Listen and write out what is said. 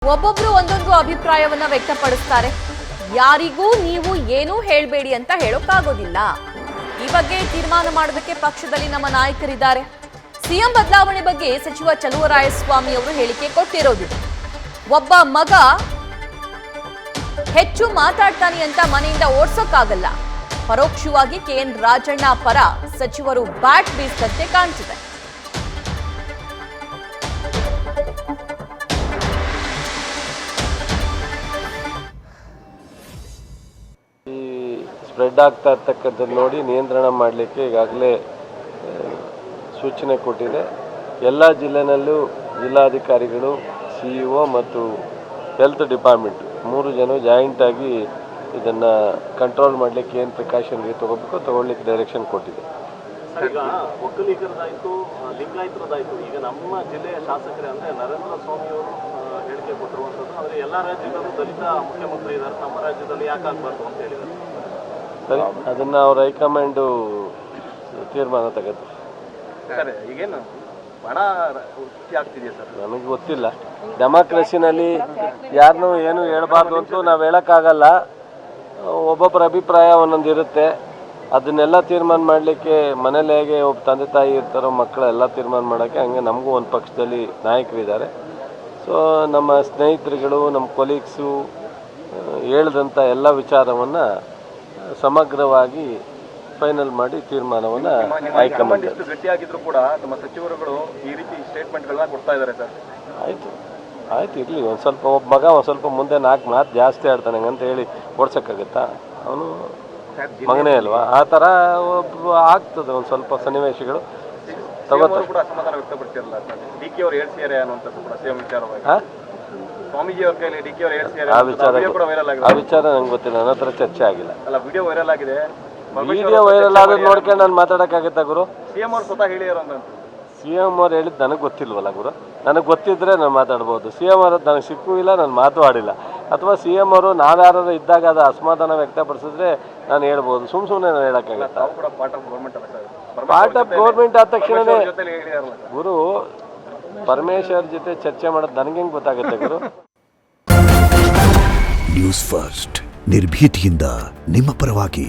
ಒಬ್ಬೊಬ್ರು ಒಂದೊಂದು ಅಭಿಪ್ರಾಯವನ್ನ ವ್ಯಕ್ತಪಡಿಸ್ತಾರೆ. ಯಾರಿಗೂ ನೀವು ಏನೂ ಹೇಳಬೇಡಿ ಅಂತ ಹೇಳೋಕ್ಕಾಗೋದಿಲ್ಲ. ಈ ಬಗ್ಗೆ ತೀರ್ಮಾನ ಮಾಡೋದಕ್ಕೆ ಪಕ್ಷದಲ್ಲಿ ನಮ್ಮ ನಾಯಕರಿದ್ದಾರೆ. ಸಿಎಂ ಬದಲಾವಣೆ ಬಗ್ಗೆ ಸಚಿವ ಚಲುವರಾಯಸ್ವಾಮಿ ಅವರು ಹೇಳಿಕೆ ಕೊಟ್ಟಿರೋದಿದೆ. ಒಬ್ಬ ಮಗ ಹೆಚ್ಚು ಮಾತಾಡ್ತಾನೆ ಅಂತ ಮನೆಯಿಂದ ಓಡಿಸೋಕ್ಕಾಗಲ್ಲ. ಪರೋಕ್ಷವಾಗಿ ಕೆಎನ್ ರಾಜಣ್ಣ ಪರ ಸಚಿವರು ಬ್ಯಾಟ್ ಬೀಸಿದಂತೆ ಕಾಣ್ತಿದೆ. ಸ್ಪ್ರೆಡ್ ಆಗ್ತಾ ಇರ್ತಕ್ಕಂಥದ್ದು ನೋಡಿ ನಿಯಂತ್ರಣ ಮಾಡಲಿಕ್ಕೆ ಈಗಾಗಲೇ ಸೂಚನೆ ಕೊಟ್ಟಿದೆ. ಎಲ್ಲ ಜಿಲ್ಲೆನಲ್ಲೂ ಜಿಲ್ಲಾಧಿಕಾರಿಗಳು, CEO ಮತ್ತು ಹೆಲ್ತ್ ಡಿಪಾರ್ಟ್ಮೆಂಟ್ 3 ಜನ ಜಾಯಿಂಟಾಗಿ ಇದನ್ನು ಕಂಟ್ರೋಲ್ ಮಾಡಲಿಕ್ಕೆ ಏನು ಪ್ರಿಕಾಷನ್ಗೆ ತಗೊಳ್ಳಿಕ್ಕೆ ಡೈರೆಕ್ಷನ್ ಕೊಟ್ಟಿದೆ. ಈಗ ಒಕ್ಕಲಿಗರದಾಯಿತು, ಲಿಂಗಾಯತರದಾಯಿತು, ಈಗ ನಮ್ಮ ಜಿಲ್ಲೆಯ ಶಾಸಕರೇ ಅಂದರೆ ನರೇಂದ್ರ ಸ್ವಾಮಿ ಅವರು ಹೇಳಿಕೆ ಕೊಟ್ಟಿರುವಂಥದ್ದು. ಆದರೆ ಎಲ್ಲ ರಾಜ್ಯದಲ್ಲೂ ದಲಿತ ಮುಖ್ಯಮಂತ್ರಿ ಇದ್ದಾರೆ, ನಮ್ಮ ರಾಜ್ಯದಲ್ಲಿ ಯಾಕೆ ಆಗಬಾರ್ದು ಅಂತ ಹೇಳಿದ್ದಾರೆ. ಸರಿ, ಅದನ್ನು ಅವ್ರ ಹೈಕಮಾಂಡು ತೀರ್ಮಾನ ತಗೋತಾರೆ. ಸರ್, ಈಗೇನು ಬಹಳ ವೃತ್ತಿ ಆಗ್ತಿದೆಯಾ ಸರ್? ನನಗೆ ಗೊತ್ತಿಲ್ಲ. ಡೆಮಾಕ್ರಸಿನಲ್ಲಿ ಯಾರನ್ನೂ ಏನು ಹೇಳಬಾರ್ದು ಅಂತೂ ನಾವು ಹೇಳೋಕ್ಕಾಗಲ್ಲ. ಒಬ್ಬೊಬ್ಬರ ಅಭಿಪ್ರಾಯ ಒಂದೊಂದು ಇರುತ್ತೆ. ಅದನ್ನೆಲ್ಲ ತೀರ್ಮಾನ ಮಾಡಲಿಕ್ಕೆ ಮನೇಲಿ ಹೇಗೆ ಒಬ್ಬ ತಂದೆ ತಾಯಿ ಇರ್ತಾರೋ ಮಕ್ಕಳೆಲ್ಲ ತೀರ್ಮಾನ ಮಾಡೋಕ್ಕೆ, ಹಂಗೆ ನಮಗೂ ಒಂದು ಪಕ್ಷದಲ್ಲಿ ನಾಯಕರಿದ್ದಾರೆ. ಸೊ ನಮ್ಮ ಸ್ನೇಹಿತರುಗಳು, ನಮ್ಮ ಕೊಲೀಗ್ಸು ಹೇಳಿದಂಥ ಎಲ್ಲ ವಿಚಾರವನ್ನು ಸಮಗ್ರವಾಗಿ ಫೈನಲ್ ಮಾಡಿ ತೀರ್ಮಾನವನ್ನು ಹೈಕಮಾಂಡ್. ಗಟ್ಟಿಯಾಗಿದ್ರು ಕೂಡ ನಮ್ಮ ಸಚಿವರುಗಳು ಈ ರೀತಿ ಸ್ಟೇಟ್ಮೆಂಟ್ಗಳನ್ನ ಕೊಡ್ತಾ ಇದ್ದಾರೆ ಸರ್. ಆಯ್ತು ಇರಲಿ. ಒಂದು ಸ್ವಲ್ಪ ಒಬ್ಬ ಮಗ ಒಂದು ಸ್ವಲ್ಪ ಮುಂದೆ 4 ಮಾತು ಜಾಸ್ತಿ ಆಡ್ತಾನೆ ಅಂತ ಹೇಳಿ ಓಡ್ಸೋಕ್ಕಾಗತ್ತಾ? ಅವನು ಮಗನೇ ಅಲ್ವಾ? ಆ ಥರ ಒಬ್ಬರು ಆಗ್ತದೆ. ಒಂದು ಸ್ವಲ್ಪ ಸನ್ನಿವೇಶಗಳು ತಗೋತಾರೆ. ಕೂಡ ಅಸಮಾಧಾನ ವ್ಯಕ್ತಪಡಿಸಿರಲ್ಲ ಸರ್. DK ಅವರು ಹೇಳ್ಸಿದ್ದಾರೆ ಅನ್ನುವಂಥದ್ದು ಕೂಡ ಸೇಮ್ ವಿಚಾರವಾಗಿ ಸ್ವಾಮೀಜಿ ಅವ್ರ ಕೈಲಿ DK ಅವರು ಹೇಳ್ಸಿದ್ದಾರೆ. ಆ ವಿಚಾರ ನಂಗೆ ಗೊತ್ತಿಲ್ಲ, ನನ್ನ ಹತ್ರ ಚರ್ಚೆ ಆಗಿಲ್ಲ. ಅಲ್ಲ, ವಿಡಿಯೋ ವೈರಲ್ ಆಗಿದೆ. ವಿಡಿಯೋ ವೈರಲ್ ಆಗೋದು ನೋಡ್ಕೊಂಡು ನಾನು ಮಾತಾಡೋಕ್ಕಾಗತ್ತಾ ಗುರು? CM ಅವರು ಸ್ವತಃ ಹೇಳಿರೋ CM ಅವ್ರು ಹೇಳಿದ್ದು ನನಗೆ ಗೊತ್ತಿಲ್ವಲ್ಲ ಗುರು. ನನಗೆ ಗೊತ್ತಿದ್ದರೆ ನಾನು ಮಾತಾಡ್ಬೋದು. CM ಅವ್ರದ್ದು ನನಗೆ ಸಿಕ್ಕೂ ಇಲ್ಲ, ನಾನು ಮಾತು ಆಡಿಲ್ಲ. ಅಥವಾ CM ಅವರು ನಾವ್ಯಾರು ಇದ್ದಾಗ ಅದು ಅಸಮಾಧಾನ ವ್ಯಕ್ತಪಡಿಸಿದ್ರೆ ನಾನು ಹೇಳ್ಬೋದು. ಸುಮ್ಮನೆ ನಾನು ಹೇಳೋಕ್ಕಾಗತ್ತಾ? ಪಾರ್ಟ್ ಆಫ್ ಗೌರ್ಮೆಂಟ್ ಆದ ತಕ್ಷಣವೇ ಗುರು ಪರಮೇಶ್ವರ್ ಜೊತೆ ಚರ್ಚೆ ಮಾಡೋದು ನನಗೆ ಹೆಂಗೆ ಗೊತ್ತಾಗುತ್ತೆ ಗುರು? ನ್ಯೂಸ್ ಫಸ್ಟ್ ನಿರ್ಭೀತಿಯಿಂದ ನಿಮ್ಮ ಪರವಾಗಿ.